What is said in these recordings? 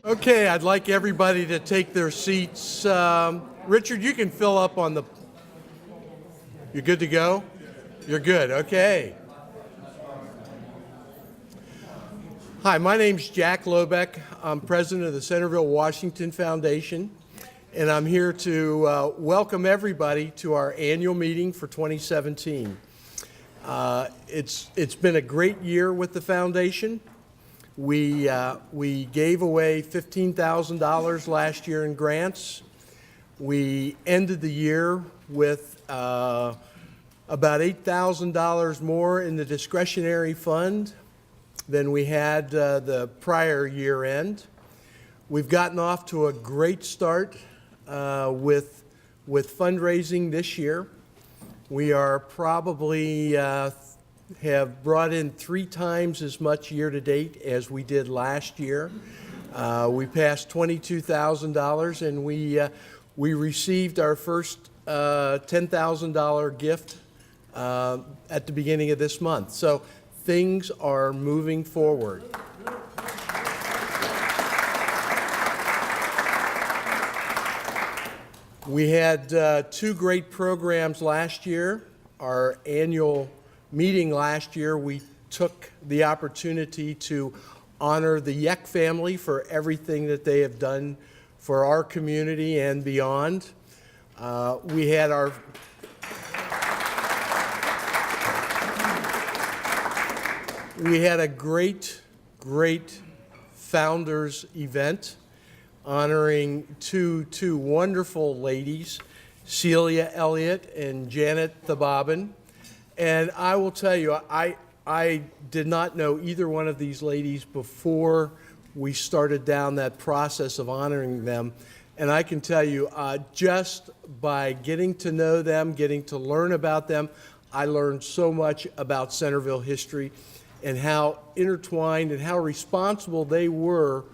Okay, I'd like everybody to take their seats. Richard, you can fill up on the... You're good to go? You're good, okay. Hi, my name's Jack Lobeck. I'm president of the Centerville Washington Foundation, and I'm here to welcome everybody to our annual meeting for 2017. It's been a great year with the foundation. We gave away $15,000 last year in grants. We ended the year with about $8,000 more in the discretionary fund than we had the prior year end. We've gotten off to a great start with fundraising this year. We are probably have brought in 3 times as much year to date as we did last year. We passed $22,000, and we received our first $10,000 gift at the beginning of this month. So things are moving forward. We had 2 great programs last year. Our annual meeting last year, we took the opportunity to honor the Yeck family for everything that they have done for our community and beyond. We had a great founders event honoring two wonderful ladies, Celia Elliott and Janet the Bobbin. And I will tell you, I did not know either one of these ladies before we started down that process of honoring them. And I can tell you, just by getting to know them, getting to learn about them, I learned so much about Centerville history and how intertwined and how responsible they were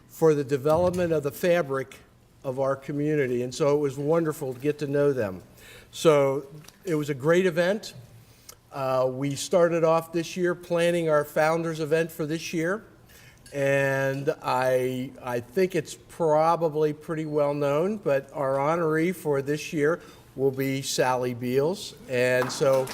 for the development of the fabric of our community. And so it was wonderful to get to know them. So it was a great event. We started off this year planning our founders event for this year, and I think it's probably pretty well known, but our honoree for this year will be Sally Beals. And so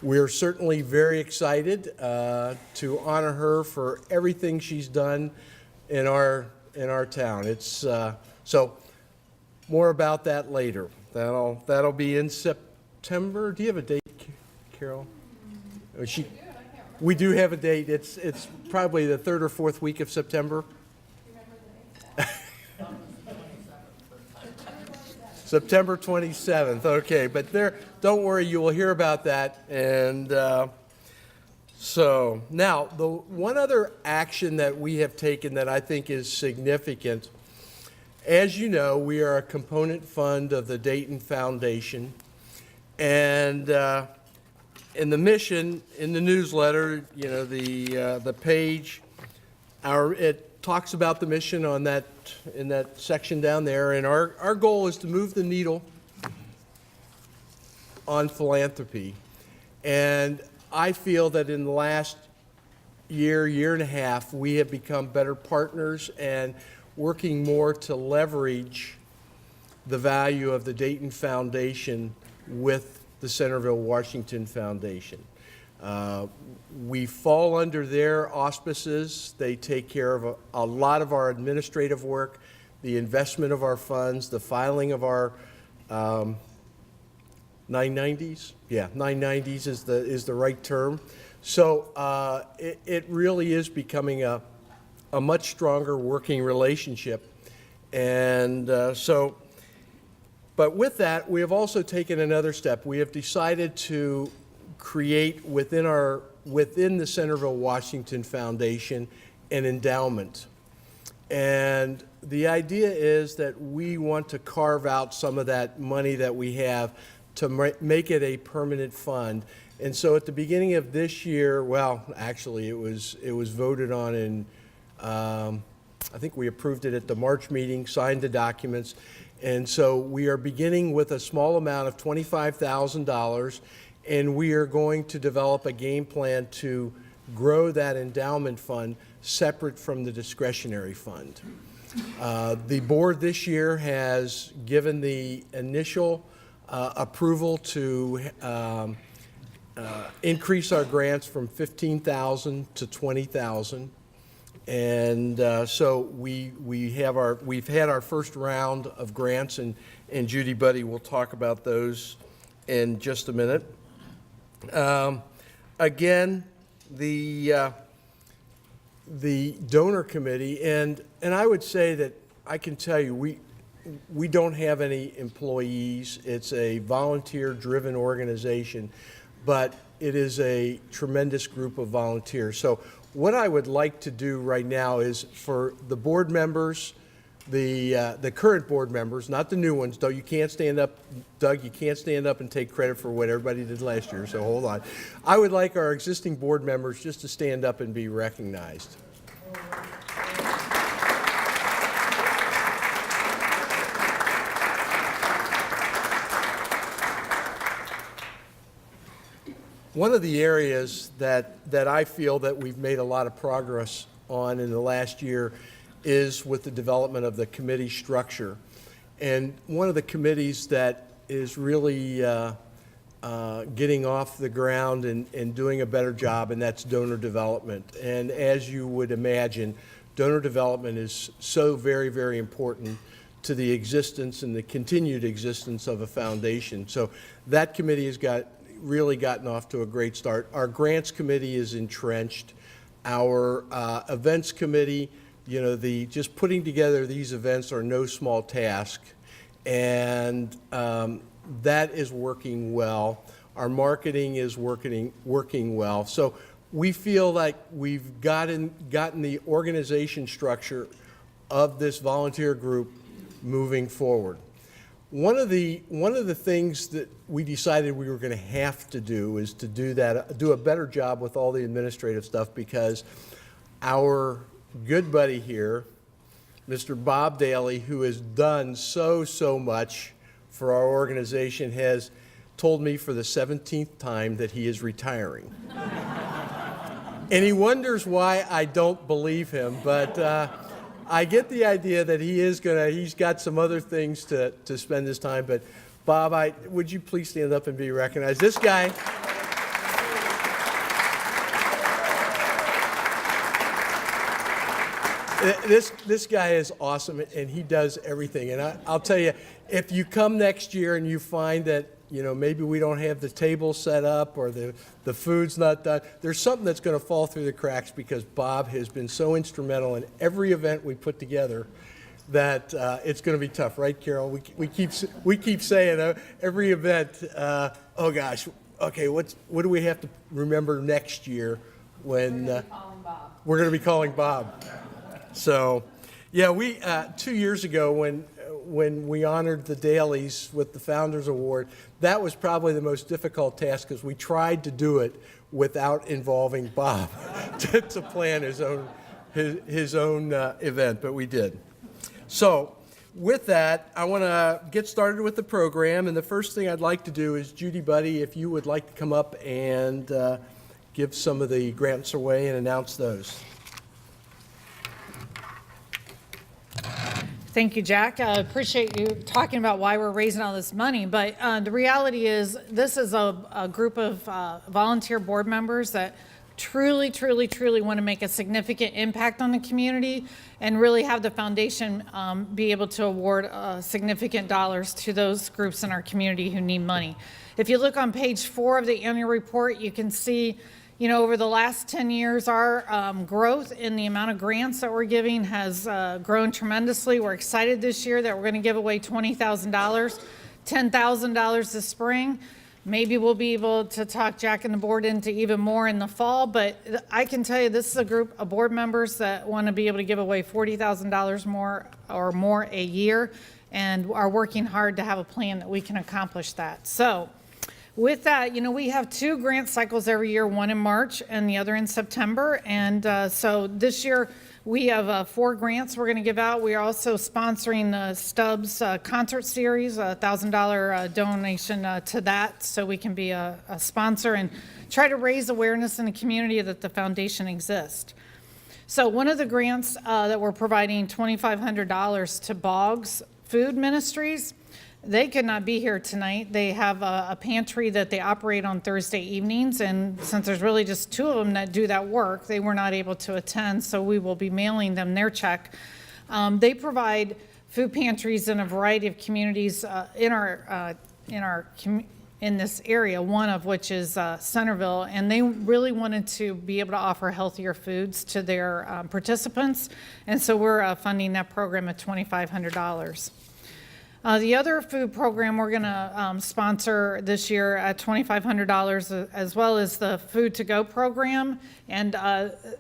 we're certainly very excited to honor her for everything she's done in our town. It's so more about that later. That'll be in September. Do you have a date, Carol? We do have a date. It's probably the 3rd or 4th week of September. September 27th. Okay, but don't worry, you will hear about that. And so now, the one other action that we have taken that I think is significant. As you know, we are a component fund of the Dayton Foundation, and in the mission, in the newsletter, you know, the page, it talks about the mission on that in that section down there, and our goal is to move the needle on philanthropy. And I feel that in the last year and a half, we have become better partners and working more to leverage the value of the Dayton Foundation with the Centerville Washington Foundation. We fall under their auspices. They take care of a lot of our administrative work, the investment of our funds, the filing of our 990s. Yeah, 990s is the right term. So it really is becoming a much stronger working relationship. And but with that, we have also taken another step. We have decided to create within the Centerville Washington Foundation an endowment. And the idea is that we want to carve out some of that money that we have to make it a permanent fund. And so at the beginning of this year, well, actually it was voted on in I think we approved it at the March meeting, signed the documents, and so we are beginning with a small amount of $25,000, and we are going to develop a game plan to grow that endowment fund separate from the discretionary fund. The board this year has given the initial approval to increase our grants from $15,000 to $20,000. And so we've had our first round of grants, and Judy Buddy will talk about those in just a minute. Again, the donor committee, and I would say that I can tell you we don't have any employees. It's a volunteer-driven organization, but it is a tremendous group of volunteers. So what I would like to do right now is for the board members, the current board members, not the new ones, though you can't stand up, Doug, you can't stand up and take credit for what everybody did last year, so hold on. I would like our existing board members just to stand up and be recognized. One of the areas that I feel that we've made a lot of progress on in the last year is with the development of the committee structure. And one of the committees that is really getting off the ground and doing a better job, and that's donor development. And as you would imagine, donor development is so very, very important to the existence and the continued existence of a foundation. So that committee has really gotten off to a great start. Our grants committee is entrenched. Our events committee, you know, just putting together these events are no small task, and that is working well. Our marketing is working well. So we feel like we've gotten the organization structure of this volunteer group moving forward. One of the things that we decided we were going to have to do is to do a better job with all the administrative stuff, because our good buddy here, Mr. Bob Daly, who has done so much for our organization, has told me for the 17th time that he is retiring. And he wonders why I don't believe him, but I get the idea that he's got some other things to spend his time. But Bob, would you please stand up and be recognized? This guy, this guy is awesome, and he does everything. And I'll tell you, if you come next year and you find that, you know, maybe we don't have the table set up or the food's not done, there's something that's going to fall through the cracks, because Bob has been so instrumental in every event we put together that it's going to be tough, right, Carol? We keep saying every event, oh gosh, okay, what do we have to remember next year when we're going to be calling Bob? So, yeah, we 2 years ago when we honored the Dalys with the Founders Award, that was probably the most difficult task, because we tried to do it without involving Bob to plan his own event, but we did. So with that, I want to get started with the program, and the first thing I'd like to do is, Judy Buddy, if you would like to come up and give some of the grants away and announce those. Thank you, Jack. I appreciate you talking about why we're raising all this money, but the reality is this is a group of volunteer board members that truly want to make a significant impact on the community and really have the foundation be able to award significant dollars to those groups in our community who need money. If you look on page 4 of the annual report, you can see, you know, over the last 10 years, our growth in the amount of grants that we're giving has grown tremendously. We're excited this year that we're going to give away $20,000, $10,000 this spring. Maybe we'll be able to talk Jack and the board into even more in the fall, but I can tell you this is a group of board members that want to be able to give away $40,000 more a year, and are working hard to have a plan that we can accomplish that. So With that, we have 2 grant cycles every year, one in March and the other in September. And so this year we have 4 grants we're going to give out. We are also sponsoring the Stubbs concert series, a $1,000 donation to that, so we can be a sponsor and try to raise awareness in the community that the foundation exists. So one of the grants that we're providing $2,500 to Boggs Food Ministries. They could not be here tonight. They have a pantry that they operate on Thursday evenings, and since there's really just 2 of them that do that work, they were not able to attend, so we will be mailing them their check. They provide food pantries in a variety of communities in this area, one of which is Centerville, and they really wanted to be able to offer healthier foods to their participants, and so we're funding that program at $2,500. The other food program we're going to sponsor this year at $2,500, as well as the Food to Go program. And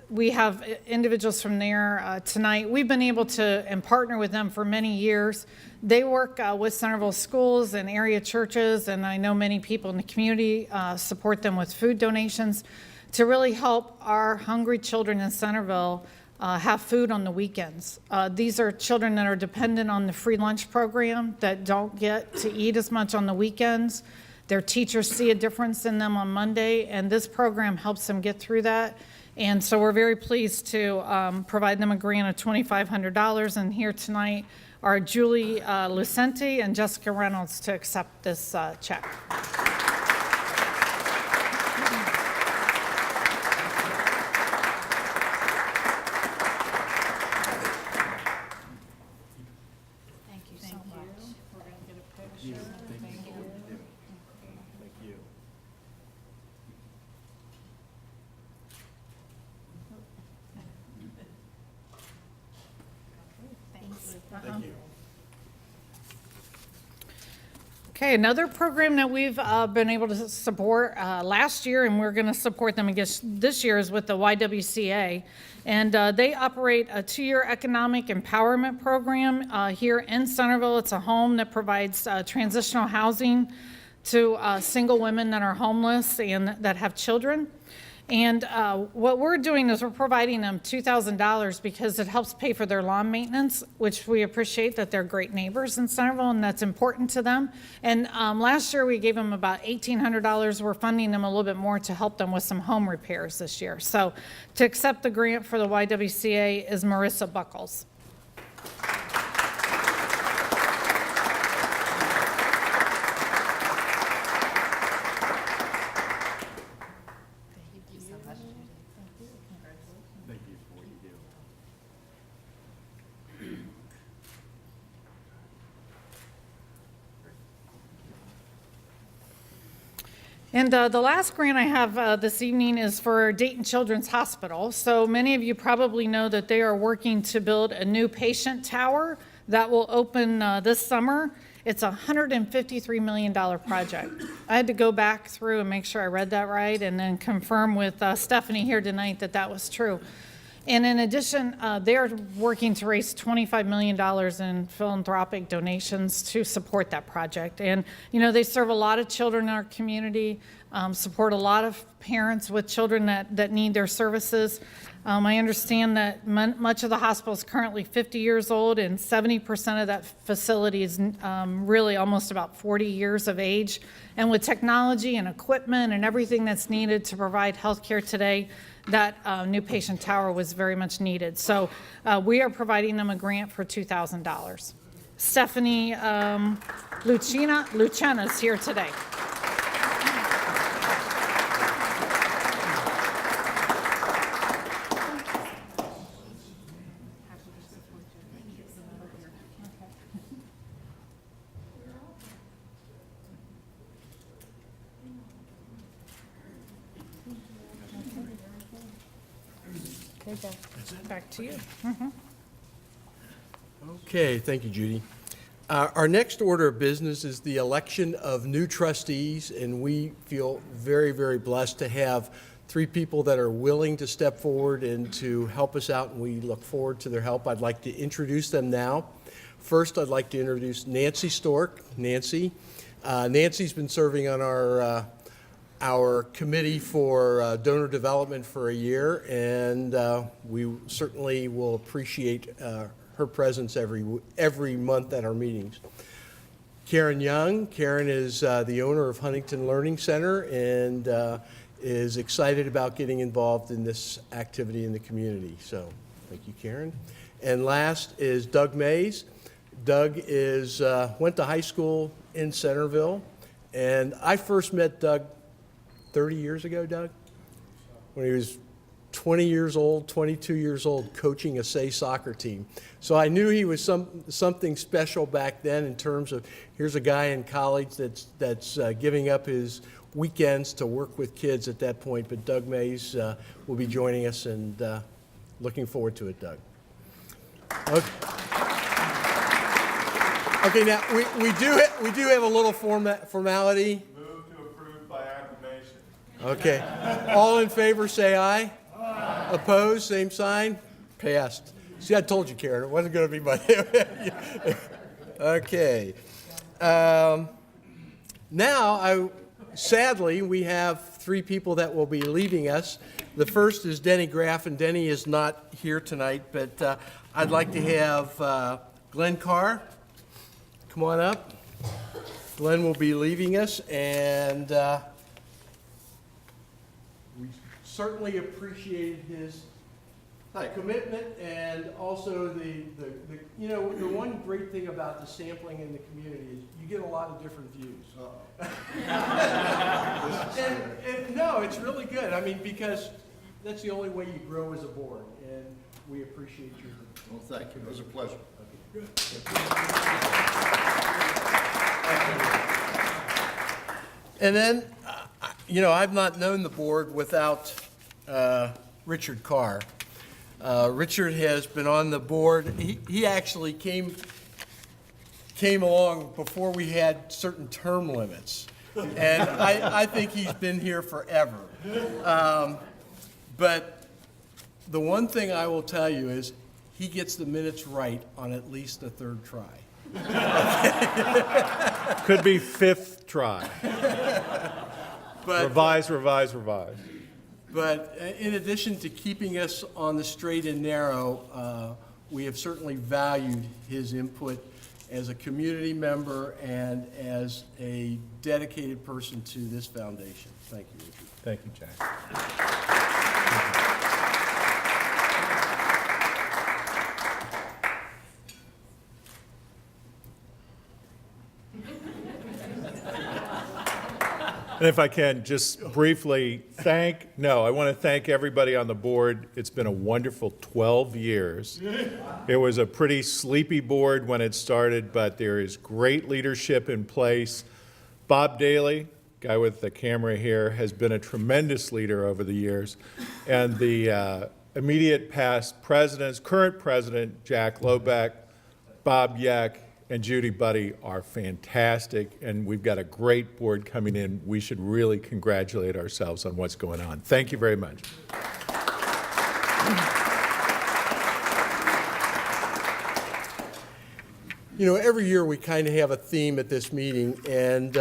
we have individuals from there tonight. We've been able to and partner with them for many years. They work with Centerville schools and area churches, and I know many people in the community support them with food donations to really help our hungry children in Centerville have food on the weekends. These are children that are dependent on the free lunch program that don't get to eat as much on the weekends. Their teachers see a difference in them on Monday, and this program helps them get through that. And so we're very pleased to provide them a grant of $2,500. And here tonight are Julie Lucente and Jessica Reynolds to accept this check. Thank you. Okay, another program that we've been able to support last year, and we're going to support them again this year, is with the YWCA. And they operate a 2-year economic empowerment program here in Centerville. It's a home that provides transitional housing to single women that are homeless and that have children. And what we're doing is we're providing them $2,000 because it helps pay for their lawn maintenance, which we appreciate that they're great neighbors in Centerville and that's important to them. And last year we gave them about $1,800. We're funding them a little bit more to help them with some home repairs this year. So to accept the grant for the YWCA is Marissa Buckles. And the last grant I have this evening is for Dayton Children's Hospital. So many of you probably know that they are working to build a new patient tower that will open this summer. It's a $153 million project. I had to go back through and make sure I read that right and then confirm with Stephanie here tonight that that was true. And in addition, they are working to raise $25 million in philanthropic donations to support that project. And, they serve a lot of children in our community, support a lot of parents with children that need their services. I understand that much of the hospital is currently 50 years old, and 70% of that facility is really almost about 40 years of age. And with technology and equipment and everything that's needed to provide health care today, that new patient tower was very much needed. So we are providing them a grant for $2,000. Stephanie Lucena is here today. Back to you. Mm-hmm. Okay, thank you, Judy. Our next order of business is the election of new trustees, and we feel very, very blessed to have 3 people that are willing to step forward and to help us out, and we look forward to their help. I'd like to introduce them now. First, I'd like to introduce Nancy Stork. Nancy Nancy's been serving on our committee for donor development for a year, and we certainly will appreciate her presence every month at our meetings. Karen Young. Karen is the owner of Huntington Learning Center and is excited about getting involved in this activity in the community. So thank you, Karen. And last is Doug Mays. Doug went to high school in Centerville, and I first met Doug 30 years ago, Doug, when he was 20 years old, 22 years old, coaching a Say soccer team. So I knew he was something special back then in terms of, here's a guy in college that's giving up his weekends to work with kids at that point. But Doug Mays will be joining us, and looking forward to it, Doug. Okay. Okay, now we do have a little formality. Move to approve by acclamation. Okay. All in favor, say aye. Aye. Opposed, same sign. Passed. See, I told you, Karen, it wasn't going to be my. Okay. Now, sadly, we have three people that will be leaving us. The first is Denny Graff, and Denny is not here tonight, but I'd like to have Glenn Carr come on up. Glenn will be leaving us, and we certainly appreciate his commitment, and also the one great thing about the sampling in the community is you get a lot of different views. and no, it's really good. I mean, because that's the only way you grow as a board, and we appreciate your. Well, thank you. It was a pleasure. Good. And then, I've not known the board without Richard Carr. Richard has been on the board. He actually came along before we had certain term limits, and I think he's been here forever. But the one thing I will tell you is he gets the minutes right on at least the third try. Could be fifth try. But, Revise. But in addition to keeping us on the straight and narrow, we have certainly valued his input as a community member and as a dedicated person to this foundation. Thank you, Richard. Thank you, Jack. And if I can, just briefly I want to thank everybody on the board. It's been a wonderful 12 years. It was a pretty sleepy board when it started, but there is great leadership in place. Bob Daly, guy with the camera here, has been a tremendous leader over the years. And the immediate past presidents, current president, Jack Lobeck, Bob Yeck, and Judy Buddy are fantastic, and we've got a great board coming in. We should really congratulate ourselves on what's going on. Thank you very much. Every year we kind of have a theme at this meeting, and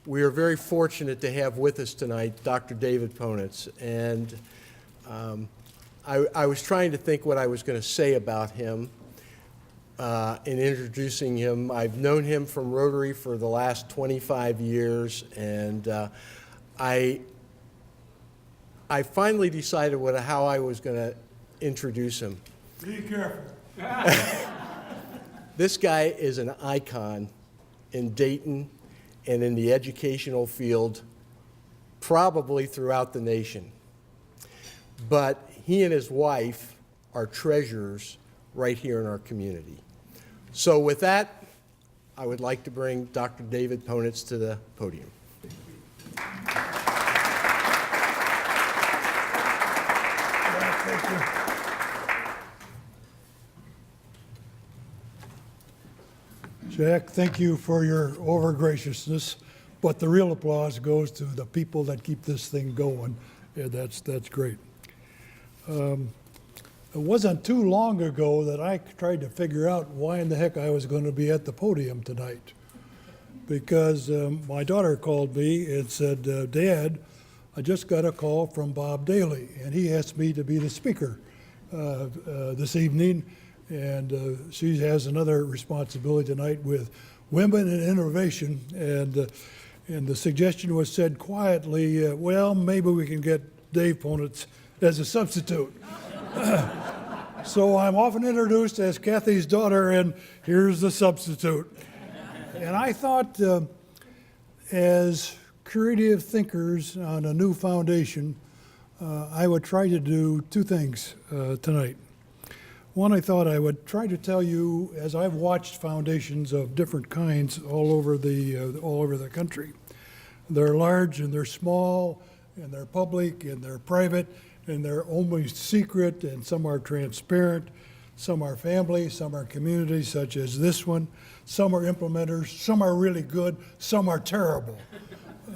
we are very fortunate to have with us tonight Dr. David Ponitz. And I was trying to think what I was going to say about him. In introducing him. I've known him from Rotary for the last 25 years, and I finally decided how I was going to introduce him. Be careful. This guy is an icon in Dayton and in the educational field, probably throughout the nation. But he and his wife are treasures right here in our community. So with that, I would like to bring Dr. David Ponitz to the podium. Thank you. Jack, thank you for your over-graciousness, but the real applause goes to the people that keep this thing going. Yeah, that's great. It wasn't too long ago that I tried to figure out why in the heck I was going to be at the podium tonight. because my daughter called me and said, Dad, I just got a call from Bob Daly, and he asked me to be the speaker this evening, and she has another responsibility tonight with women and innovation, and the suggestion was said quietly, well, maybe we can get Dave Ponitz as a substitute. So I'm often introduced as Kathy's daughter, and here's the substitute. And I thought, as creative thinkers on a new foundation, I would try to do two things tonight. One, I thought I would try to tell you, as I've watched foundations of different kinds all over the country. They're large and they're small, and they're public and they're private, and they're almost secret, and some are transparent. Some are family, some are community, such as this one. Some are implementers, some are really good, some are terrible.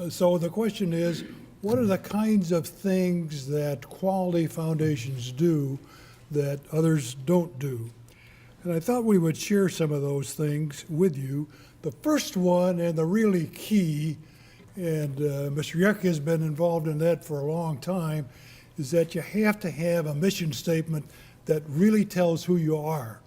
So the question is, what are the kinds of things that quality foundations do that others don't do? And I thought we would share some of those things with you. The first one, and the really key, and Mr. Yuck has been involved in that for a long time, is that you have to have a mission statement that really tells who you are,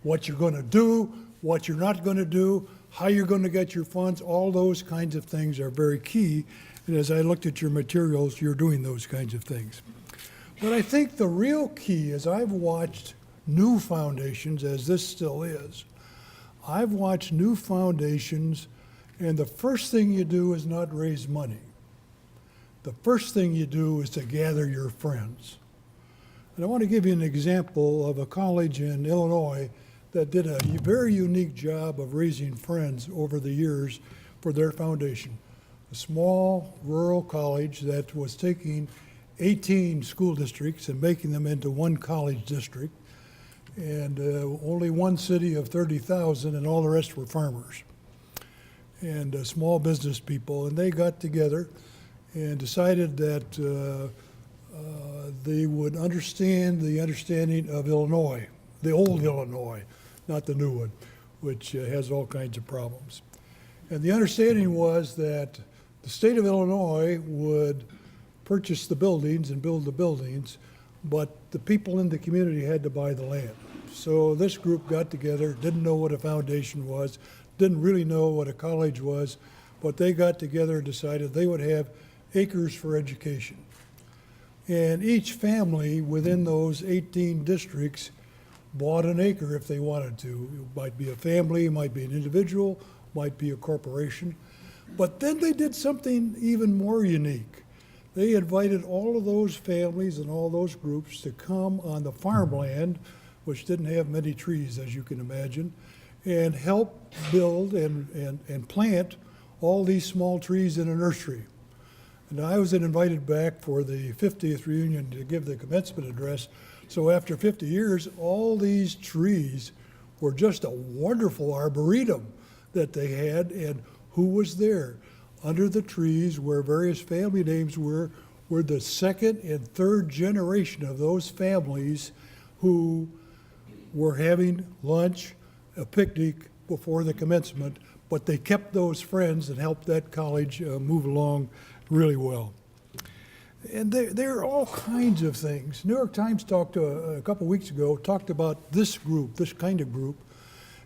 what you're going to do, what you're not going to do, how you're going to get your funds. All those kinds of things are very key. And as I looked at your materials, you're doing those kinds of things. But I think the real key is I've watched new foundations, as this still is. I've watched new foundations, and the first thing you do is not raise money. The first thing you do is to gather your friends. And I want to give you an example of a college in Illinois that did a very unique job of raising friends over the years for their foundation. A small rural college that was taking 18 school districts and making them into one college district, and only one city of 30,000, and all the rest were farmers and small business people. And they got together and decided that they would understand the understanding of Illinois, the old Illinois, not the new one, which has all kinds of problems. And the understanding was that the state of Illinois would purchase the buildings and build the buildings, but the people in the community had to buy the land. So this group got together, didn't know what a foundation was, didn't really know what a college was, but they got together and decided they would have acres for education. And each family within those 18 districts bought an acre if they wanted to. It might be a family, it might be an individual, might be a corporation. But then they did something even more unique. They invited all of those families and all those groups to come on the farmland, which didn't have many trees, as you can imagine, and help build and plant all these small trees in a nursery. And I was invited back for the 50th reunion to give the commencement address. So after 50 years, all these trees were just a wonderful arboretum that they had. And who was there? Under the trees where various family names were the second and third generation of those families who were having lunch, a picnic before the commencement, but they kept those friends and helped that college move along really well. And there are all kinds of things. New York Times talked a couple weeks ago, talked about this group, this kind of group,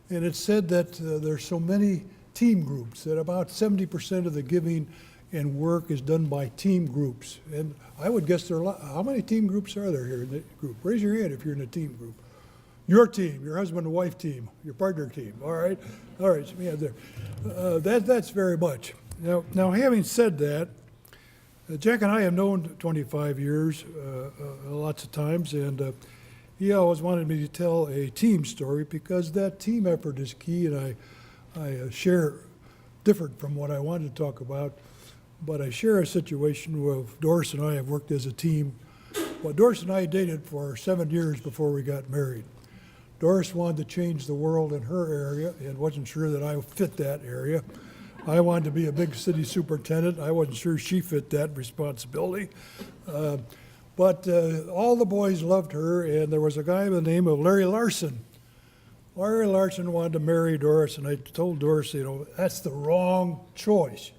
and it said that there's so many team groups, that about 70% of the giving and work is done by team groups. And I would guess there are a lot. How many team groups are there here in the group? Raise your hand if you're in a team group. Your team, your husband and wife team, your partner team, all right? All right, so we have there. That's very much. Now, having said that, Jack and I have known 25 years, lots of times, and he always wanted me to tell a team story because that team effort is key, and I share different from what I wanted to talk about, but I share a situation where Doris and I have worked as a team. Well, Doris and I dated for 7 years before we got married. Doris wanted to change the world in her area and wasn't sure that I fit that area. I wanted to be a big city superintendent. I wasn't sure she fit that responsibility. But all the boys loved her, and there was a guy by the name of Larry Larson Larry Larson wanted to marry Doris, and I told Doris, that's the wrong choice.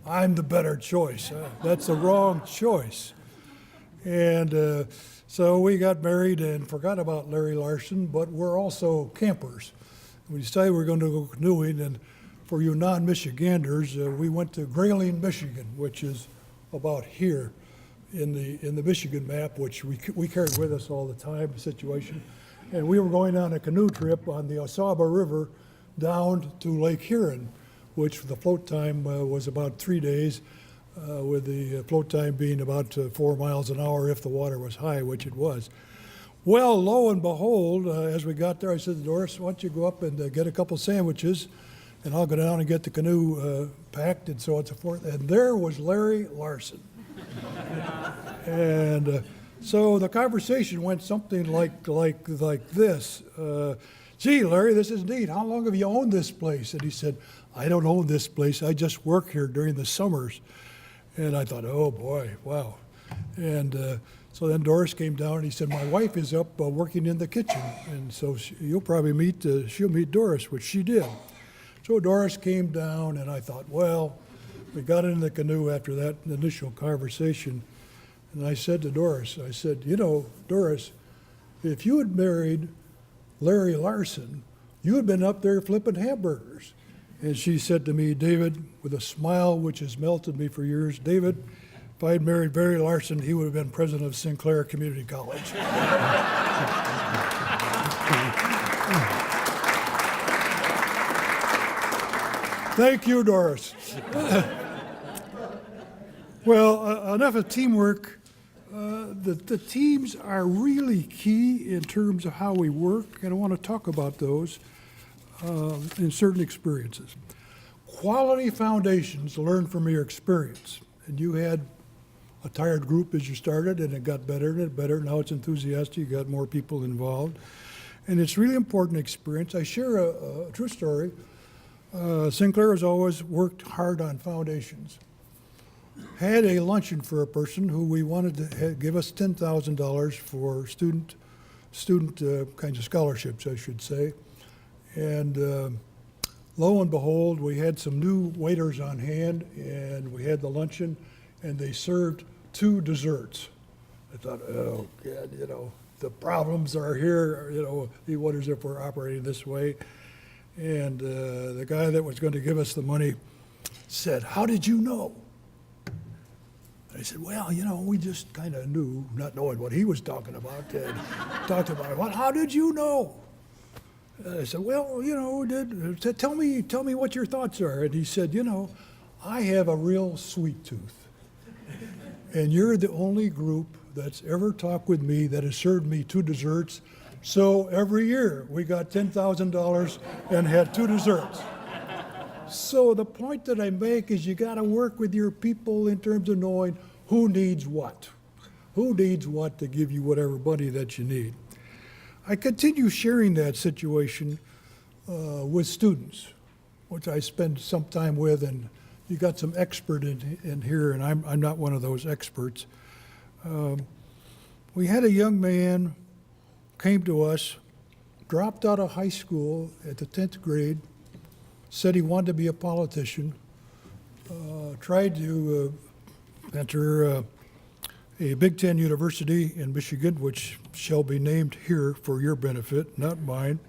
I'm the better choice. That's the wrong choice. And so we got married and forgot about Larry Larson, but we're also campers. We decided we were going to go canoeing, and for you non-Michiganders, we went to Grayling, Michigan, which is about here in the Michigan map, which we carried with us all the time, the situation. And we were going on a canoe trip on the Osaba River down to Lake Huron, which the float time was about 3 days, with the float time being about 4 miles an hour if the water was high, which it was. Well, lo and behold, as we got there, I said to Doris, why don't you go up and get a couple sandwiches, and I'll go down and get the canoe packed, and so on and so forth. And there was Larry Larson. And so the conversation went something like this. Gee, Larry, this is neat. How long have you owned this place? And he said, I don't own this place. I just work here during the summers. And I thought, oh boy, wow. And so then Doris came down and he said, my wife is up working in the kitchen. And so you'll probably she'll meet Doris, which she did. So Doris came down and I thought, well, we got in the canoe after that initial conversation. And I said to Doris, I said, Doris, if you had married Larry Larson, you had been up there flipping hamburgers. And she said to me, David, with a smile which has melted me for years, David, if I had married Larry Larson, he would have been president of Sinclair Community College. Thank you, Doris. Well, enough of teamwork. The teams are really key in terms of how we work, and I want to talk about those in certain experiences. Quality foundations learn from your experience, and you had a tired group as you started, and it got better and better. Now it's enthusiastic, you got more people involved, and it's really important experience. I share a true story. Sinclair has always worked hard on foundations. Had a luncheon for a person who we wanted to give us $10,000 for student kinds of scholarships, I should say. And lo and behold, we had some new waiters on hand, and we had the luncheon, and they served 2 desserts. I thought, oh, God, the problems are here. He wonders if we're operating this way. And the guy that was going to give us the money said, how did you know? I said, well, we just kind of knew, not knowing what he was talking about. Talked about it. Well, how did you know? I said, well, tell me what your thoughts are. And he said, I have a real sweet tooth. And you're the only group that's ever talked with me that has served me 2 desserts. So every year we got $10,000 and had 2 desserts. So the point that I make is you got to work with your people in terms of knowing who needs what. Who needs what to give you whatever money that you need. I continue sharing that situation with students, which I spend some time with, and you got some expert in here, and I'm not one of those experts. We had a young man came to us, dropped out of high school at the 10th grade, said he wanted to be a politician, tried to enter a Big Ten university in Michigan, which shall be named here for your benefit, not mine.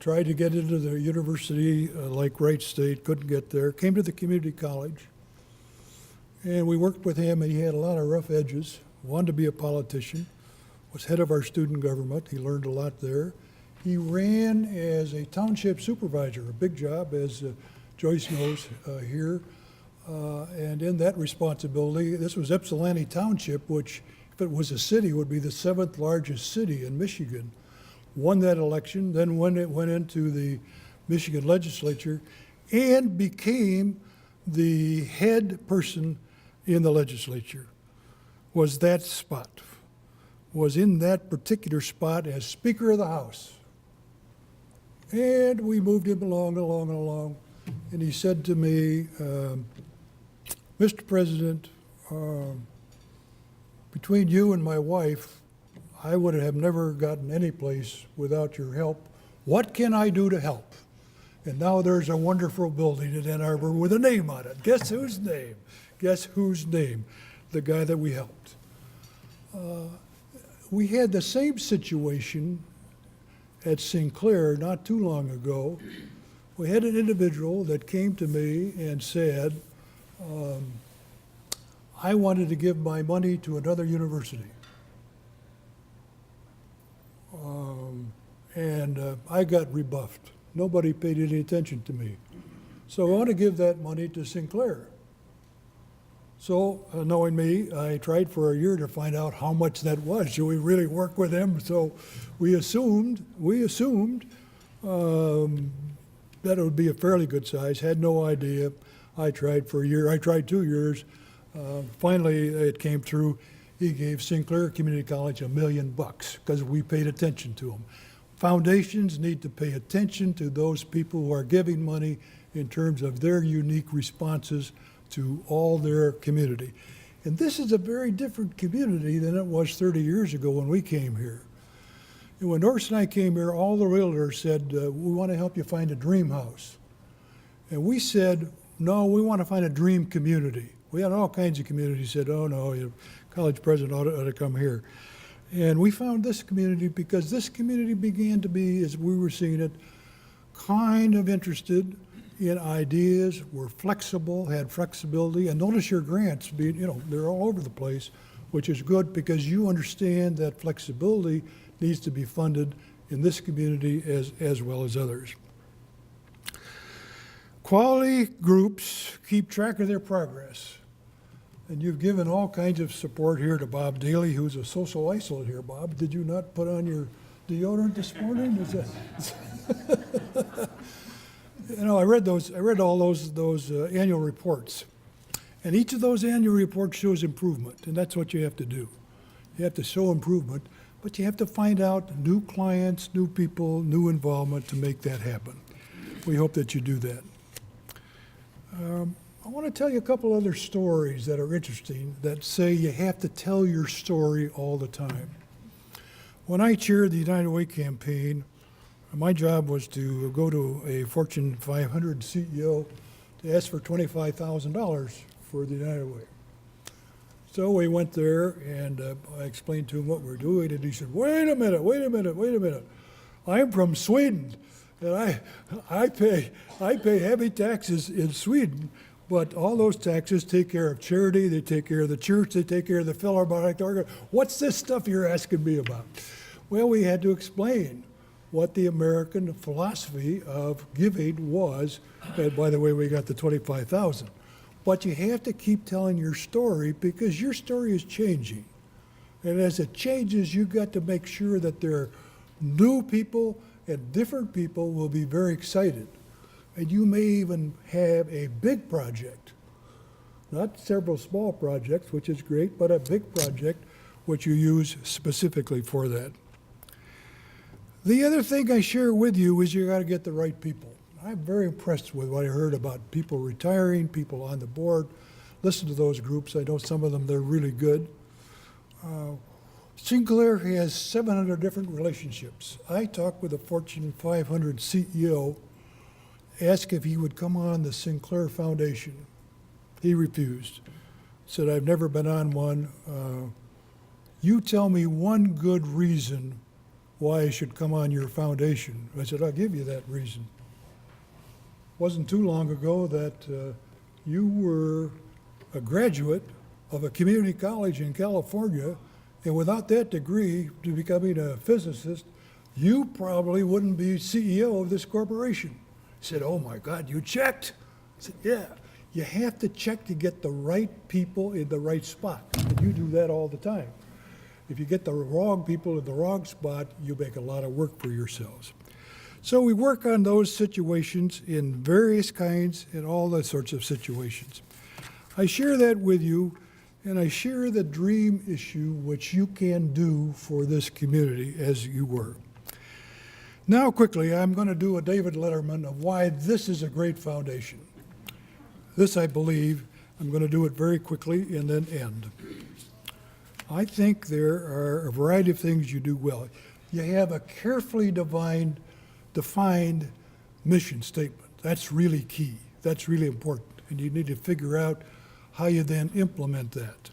Tried to get into the university like Wright State, couldn't get there, came to the community college, and we worked with him, and he had a lot of rough edges, wanted to be a politician, was head of our student government. He learned a lot there. He ran as a township supervisor, a big job, as Joyce knows here. And in that responsibility, this was Ypsilanti Township, which, if it was a city, would be the 7th largest city in Michigan. Won that election, then when it went into the Michigan legislature, and became the head person in the legislature, was that spot, was in that particular spot as Speaker of the House. And we moved him along, and he said to me, Mr. President, between you and my wife, I would have never gotten any place without your help. What can I do to help? And now there's a wonderful building in Ann Arbor with a name on it. Guess whose name? Guess whose name? The guy that we helped. We had the same situation at Sinclair not too long ago. We had an individual that came to me and said, I wanted to give my money to another university. I got rebuffed. Nobody paid any attention to me. So I want to give that money to Sinclair. So, knowing me, I tried for a year to find out how much that was. Should we really work with them? So we assumed that it would be a fairly good size. Had no idea. I tried for a year. I tried 2 years. Finally, it came through. He gave Sinclair Community College $1 million because we paid attention to them. Foundations need to pay attention to those people who are giving money in terms of their unique responses to all their community. And this is a very different community than it was 30 years ago when we came here. And when Norris and I came here, all the realtors said, we want to help you find a dream house. And we said, no, we want to find a dream community. We had all kinds of communities said, oh no, your college president ought to come here. And we found this community because this community began to be, as we were seeing it, kind of interested in ideas, were flexible, had flexibility, and notice your grants, they're all over the place, which is good because you understand that flexibility needs to be funded in this community as well as others. Quality groups keep track of their progress. And you've given all kinds of support here to Bob Daly, who's a social isolate here. Bob, did you not put on your deodorant this morning? I read all those annual reports. And each of those annual reports shows improvement, and that's what you have to do. You have to show improvement, but you have to find out new clients, new people, new involvement to make that happen. We hope that you do that. I want to tell you a couple other stories that are interesting that say you have to tell your story all the time. When I chaired the United Way campaign, my job was to go to a Fortune 500 CEO to ask for $25,000 for the United Way. So we went there and I explained to him what we're doing, and he said, wait a minute. I'm from Sweden, and I pay heavy taxes in Sweden. But all those taxes take care of charity, they take care of the church, they take care of the Philharmonic Orchestra. What's this stuff you're asking me about? Well, we had to explain what the American philosophy of giving was. And by the way, we got the $25,000. But you have to keep telling your story because your story is changing. And as it changes, you've got to make sure that there are new people and different people will be very excited. And you may even have a big project, not several small projects, which is great, but a big project which you use specifically for that. The other thing I share with you is you got to get the right people. I'm very impressed with what I heard about people retiring, people on the board. Listen to those groups. I know some of them, they're really good. Sinclair has 700 different relationships. I talked with a Fortune 500 CEO, asked if he would come on the Sinclair Foundation. He refused. Said, I've never been on one. You tell me one good reason why I should come on your foundation. I said, I'll give you that reason. Wasn't too long ago that you were a graduate of a community college in California, and without that degree to becoming a physicist, you probably wouldn't be CEO of this corporation. He said, oh my God, you checked? I said, yeah. You have to check to get the right people in the right spot, and you do that all the time. If you get the wrong people in the wrong spot, you make a lot of work for yourselves. So we work on those situations in various kinds and all those sorts of situations. I share that with you, and I share the dream issue which you can do for this community as you were. Now quickly, I'm going to do a David Letterman of why this is a great foundation. This, I believe, I'm going to do it very quickly and then end. I think there are a variety of things you do well. You have a carefully defined mission statement. That's really key. That's really important. And you need to figure out how you then implement that.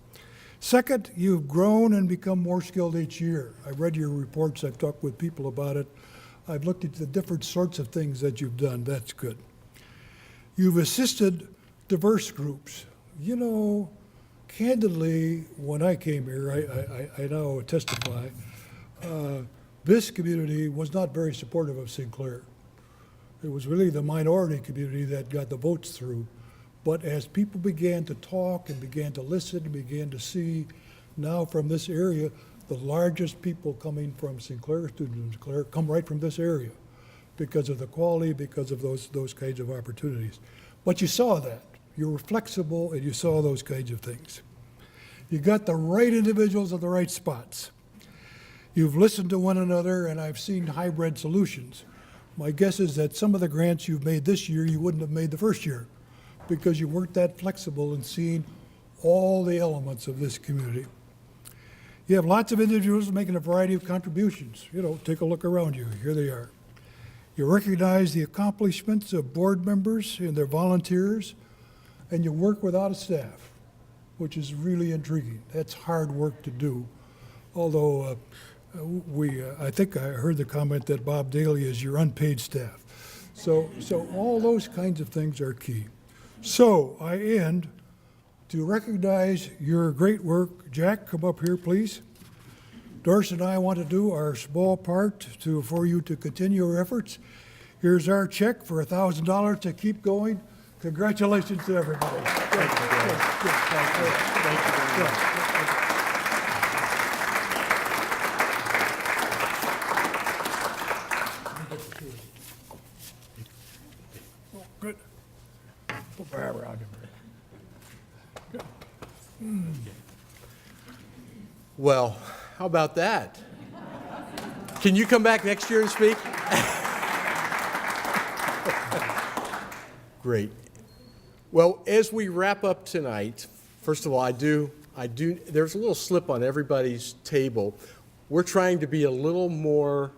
Second, you've grown and become more skilled each year. I've read your reports. I've talked with people about it. I've looked at the different sorts of things that you've done. That's good. You've assisted diverse groups. You know, candidly, when I came here, I now testify, this community was not very supportive of Sinclair. It was really the minority community that got the votes through. But as people began to talk and began to listen and began to see now from this area, the largest people coming from Sinclair, students in Sinclair, come right from this area because of the quality, because of those kinds of opportunities. But you saw that. You were flexible and you saw those kinds of things. You got the right individuals at the right spots. You've listened to one another, and I've seen hybrid solutions. My guess is that some of the grants you've made this year, you wouldn't have made the first year because you weren't that flexible in seeing all the elements of this community. You have lots of individuals making a variety of contributions. You know, take a look around you. Here they are. You recognize the accomplishments of board members and their volunteers, and you work without a staff, which is really intriguing. That's hard work to do. Although I think I heard the comment that Bob Daly is your unpaid staff. So all those kinds of things are key. So I end to recognize your great work. Jack, come up here, please. Doris and I want to do our small part for you to continue your efforts. Here's our check for $1,000 to keep going. Congratulations to everybody. Thank you very much. Good. Put my arm around him. Well, how about that? Can you come back next year and speak? Great. Well, as we wrap up tonight, first of all, there's a little slip on everybody's table. We're trying to be a little more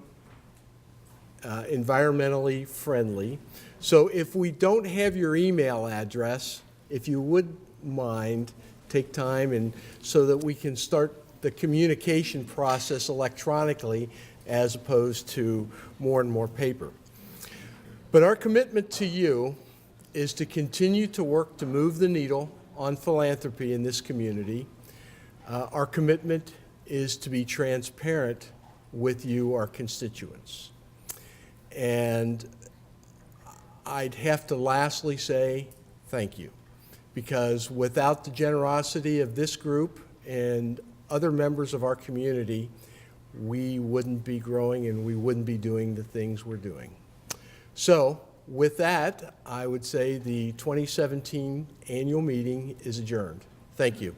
environmentally friendly. So if we don't have your email address, if you would mind, take time and so that we can start the communication process electronically as opposed to more and more paper. But our commitment to you is to continue to work to move the needle on philanthropy in this community. Our commitment is to be transparent with you, our constituents. And I'd have to lastly say thank you, because without the generosity of this group and other members of our community, we wouldn't be growing and we wouldn't be doing the things we're doing. So with that, I would say the 2017 annual meeting is adjourned. Thank you.